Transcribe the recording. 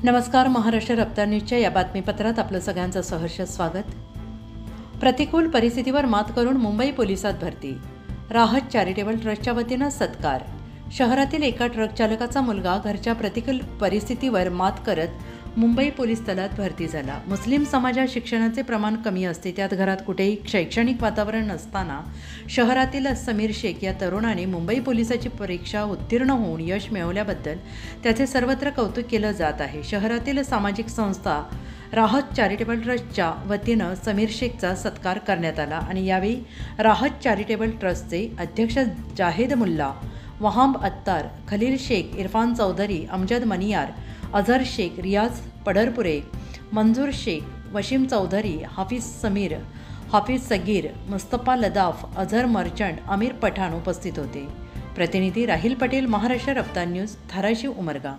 नमस्कार. महाराष्ट्र रफ्तार न्यूजच्या या बातमीपत्रात आपलं सगळ्यांचं सहर्ष स्वागत. प्रतिकूल परिस्थितीवर मात करून मुंबई पोलिसात भरती. राहत चॅरिटेबल ट्रस्टच्या वतीनं सत्कार. शहरातील एका ट्रक चालकाचा मुलगा घरच्या प्रतिकूल परिस्थितीवर मात करत मुंबई पोलीस दलात भरती झाला. मुस्लिम समाजात शिक्षणाचे प्रमाण कमी असते, त्यात घरात कुठेही शैक्षणिक वातावरण नसताना शहरातील समीर शेख या तरुणाने मुंबई पोलिसाची परीक्षा उत्तीर्ण होऊन यश मिळवल्याबद्दल त्याचे सर्वत्र कौतुक केलं जात आहे. शहरातील सामाजिक संस्था राहत चॅरिटेबल ट्रस्टच्या वतीनं समीर शेखचा सत्कार करण्यात आला आणि यावेळी राहत चॅरिटेबल ट्रस्टचे अध्यक्ष जाहेद मुल्ला, वहाब अत्तार, खलील शेख, इरफान चौधरी, अमजद मनियार, अझहर शेख, रियाज पडरपुरे, मंजूर शेख, वशीम चौधरी, हाफिज समीर, हाफिज सगीर, मुस्तफा लदाफ, अझहर मर्चंट, अमीर पठाण उपस्थित होते. प्रतिनिधी राहिल पटेल, महाराष्ट्र रफ्तार न्यूज, धाराशिव, उमरगा.